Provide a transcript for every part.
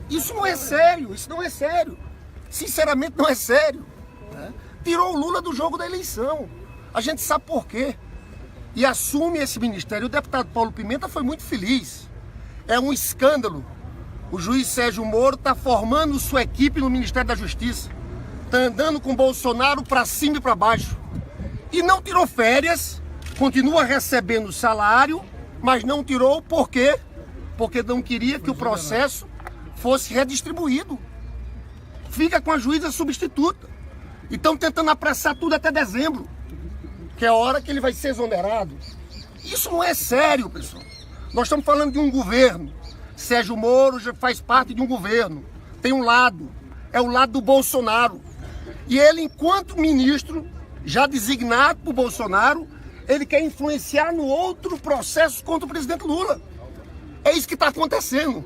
Isso não é sério, isso não é sério. Sinceramente, não é sério. Né? Tirou o Lula do jogo da eleição. A gente sabe por quê. E assume esse ministério. O deputado Paulo Pimenta foi muito feliz. É um escândalo. O juiz Sérgio Moro está formando sua equipe no Ministério da Justiça. Está andando com Bolsonaro para cima e para baixo. E não tirou férias, continua recebendo salário, mas não tirou por quê? Porque não queria que o processo fosse redistribuído. Fica com a juíza substituta. E estão tentando apressar tudo até dezembro, que é a hora que ele vai ser exonerado. Isso não é sério, pessoal. Nós estamos falando de um governo. Sérgio Moro já faz parte de um governo. Tem um lado, é o lado do Bolsonaro. E ele, enquanto ministro, já designado por Bolsonaro, ele quer influenciar no outro processo contra o presidente Lula. É isso que está acontecendo.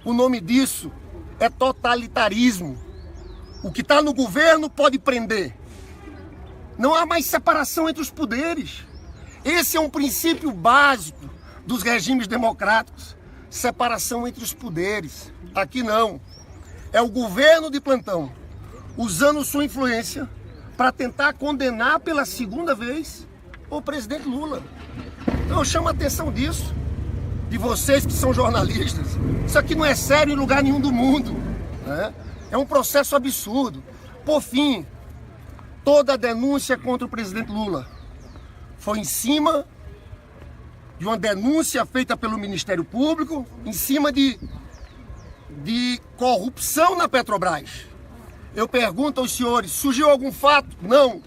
O nome disso é totalitarismo. O que está no governo pode prender. Não há mais separação entre os poderes. Esse é um princípio básico dos regimes democráticos. Separação entre os poderes. Aqui não. É o governo de plantão, usando sua influência para tentar condenar pela segunda vez o presidente Lula. Então eu chamo a atenção disso, de vocês que são jornalistas. Isso aqui não é sério em lugar nenhum do mundo, né? É um processo absurdo. Por fim, toda a denúncia contra o presidente Lula foi em cima de uma denúncia feita pelo Ministério Público, em cima de corrupção na Petrobras. Eu pergunto aos senhores, surgiu algum fato? Não.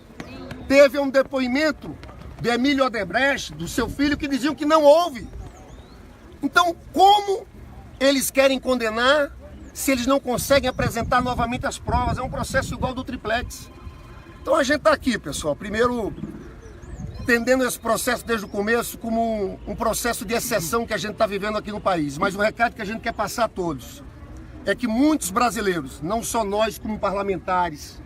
Teve um depoimento de Emílio Odebrecht, do seu filho, que diziam que não houve. Então, como eles querem condenar se eles não conseguem apresentar novamente as provas? É um processo igual do triplex. Então a gente está aqui, pessoal, primeiro entendendo esse processo desde o começo como um processo de exceção que a gente está vivendo aqui no país. Mas o recado que a gente quer passar a todos é que muitos brasileiros, não só nós como parlamentares,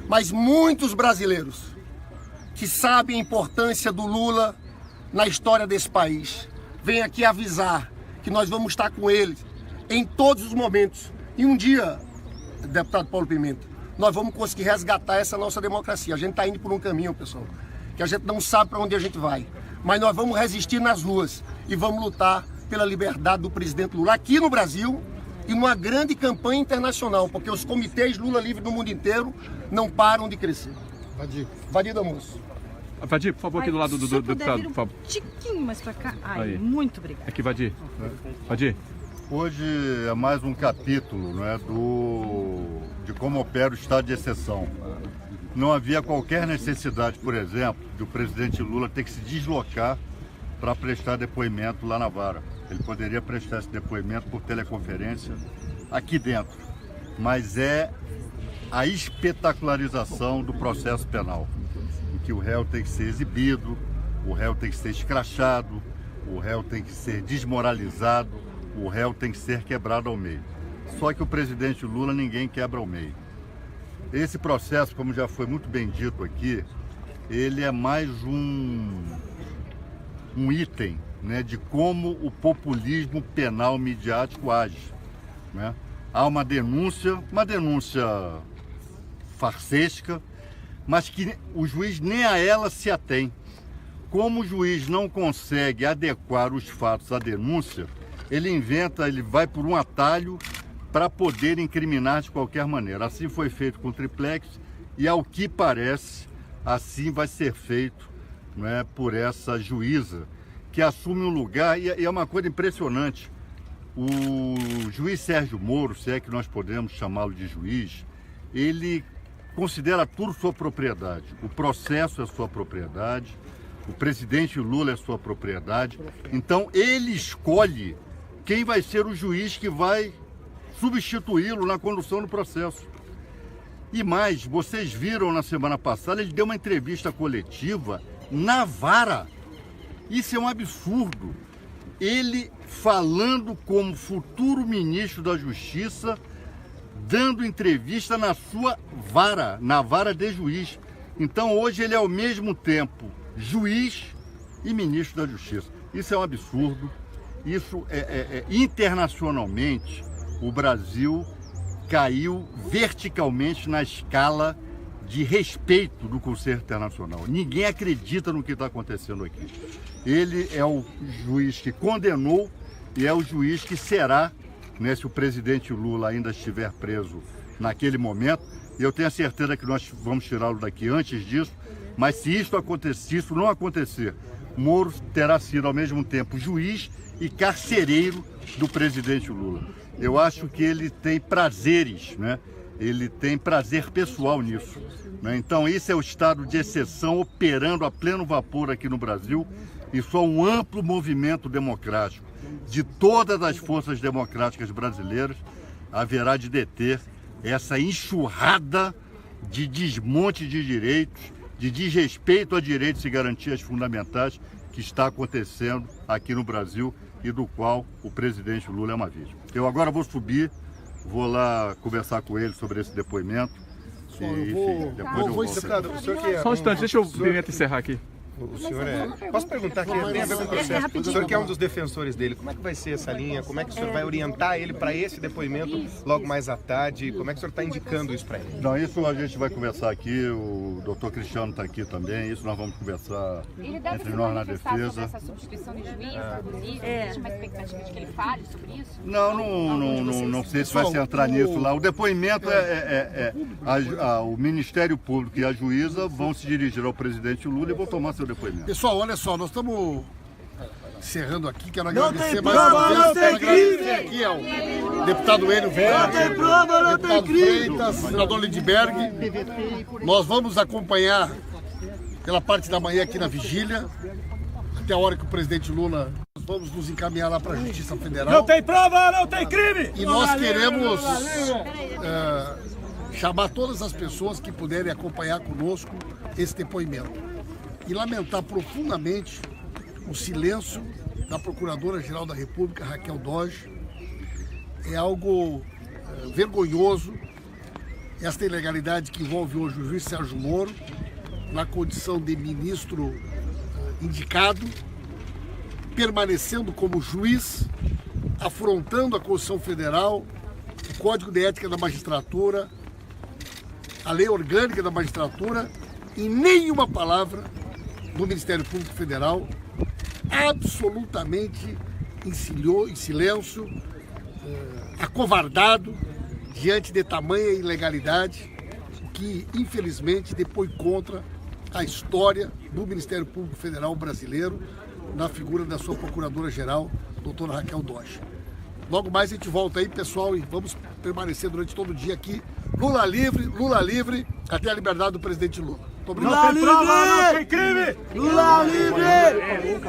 mas muitos brasileiros que sabem a importância do Lula na história desse país, vêm aqui avisar que nós vamos estar com ele em todos os momentos. E um dia, deputado Paulo Pimenta, nós vamos conseguir resgatar essa nossa democracia. A gente está indo por um caminho, pessoal, que a gente não sabe para onde a gente vai. Mas nós vamos resistir nas ruas e vamos lutar pela liberdade do presidente Lula aqui no Brasil e numa grande campanha internacional, porque os comitês Lula Livre no mundo inteiro não param de crescer. Vadir Damoso. Vadir, por favor, aqui do lado do deputado, por favor. Um tiquinho mais pra cá. Aí. Muito obrigada. Aqui, Vadir. Vadir. Hoje é mais um capítulo, né, de como opera o estado de exceção. Não havia qualquer necessidade, por exemplo, de o presidente Lula ter que se deslocar para prestar depoimento lá na vara. Ele poderia prestar esse depoimento por teleconferência aqui dentro. Mas é a espetacularização do processo penal, em que o réu tem que ser exibido, o réu tem que ser escrachado, o réu tem que ser desmoralizado, o réu tem que ser quebrado ao meio. Só que o presidente Lula ninguém quebra ao meio. Esse processo, como já foi muito bem dito aqui, ele é mais um item, né, de como o populismo penal midiático age, né? Há uma denúncia farsesca, mas que o juiz nem a ela se atém. Como o juiz não consegue adequar os fatos à denúncia, ele vai por um atalho para poder incriminar de qualquer maneira. Assim foi feito com o triplex e, ao que parece, assim vai ser feito, né, por essa juíza que assume um lugar, e é uma coisa impressionante. O juiz Sérgio Moro, se é que nós podemos chamá-lo de juiz, ele considera tudo sua propriedade. O processo é sua propriedade, o presidente Lula é sua propriedade. Então ele escolhe quem vai ser o juiz que vai substituí-lo na condução do processo. E mais, vocês viram na semana passada, ele deu uma entrevista coletiva na vara. Isso é um absurdo. Ele falando como futuro ministro da Justiça, dando entrevista na sua vara, na vara de juiz. Então hoje ele é ao mesmo tempo juiz e ministro da Justiça. Isso é um absurdo. Isso internacionalmente, o Brasil caiu verticalmente na escala de respeito do Conselho Internacional. Ninguém acredita no que está acontecendo aqui. Ele é o juiz que condenou e é o juiz que será, né, se o presidente Lula ainda estiver preso naquele momento. Eu tenho a certeza que nós vamos tirá-lo daqui antes disso, mas se isso não acontecer, Moro terá sido ao mesmo tempo juiz e carcereiro do presidente Lula. Eu acho que ele tem prazeres, né? Ele tem prazer pessoal nisso, né? Então esse é o estado de exceção operando a pleno vapor aqui no Brasil, e só um amplo movimento democrático de todas as forças democráticas brasileiras haverá de deter essa enxurrada de desmonte de direitos, de desrespeito a direitos e garantias fundamentais que está acontecendo aqui no Brasil e do qual o presidente Lula é uma vítima. Eu agora vou subir, vou lá conversar com ele sobre esse depoimento. E, enfim, depois eu volto. Só um instante, deixa o Pimenta encerrar aqui. O senhor Posso perguntar aqui, tem a ver com o processo. O senhor que é um dos defensores dele, como é que vai ser essa linha? Como é que o senhor vai orientar ele para esse depoimento logo mais à tarde? Como é que o senhor está indicando isso para ele? Não, isso a gente vai conversar aqui, o doutor Cristiano está aqui também, isso nós vamos conversar entre nós na defesa. Sobre essa substituição de juiz, inclusive, existe uma expectativa de que ele fale sobre isso? Não sei se vai se entrar nisso lá. O depoimento o Ministério Público e a juíza vão se dirigir ao presidente Lula e vão tomar seu depoimento. Pessoal, olha só, nós estamos encerrando aqui, quero Não agradecer tem mais prova, uma vez, não tem quero agradecer crime. aqui ao deputado Enio Verde, Não tem prova, não tem deputado crime. Freitas, senador Lindbergh. Nós vamos acompanhar pela parte da manhã aqui na vigília, até a hora que o presidente Lula, nós vamos nos encaminhar lá para a Justiça Federal. Não tem prova, não tem crime. E nós queremos chamar todas as pessoas que puderem acompanhar conosco esse depoimento. E lamentar profundamente o silêncio da Procuradora-Geral da República, Raquel Dodge. É algo vergonhoso esta ilegalidade que envolve hoje o juiz Sérgio Moro, na condição de ministro indicado, permanecendo como juiz, afrontando a Constituição Federal, o Código de Ética da Magistratura, a Lei Orgânica da Magistratura, e nenhuma palavra do Ministério Público Federal, absolutamente em silêncio, acovardado diante de tamanha ilegalidade, que infelizmente depõe contra a história do Ministério Público Federal brasileiro, na figura da sua Procuradora-Geral, doutora Raquel Dodge. Logo mais a gente volta aí, pessoal, e vamos permanecer durante todo o dia aqui. Lula livre, até a liberdade do presidente Lula. Muito obrigado. Lula livre! Não tem prova, não tem crime. Lula livre!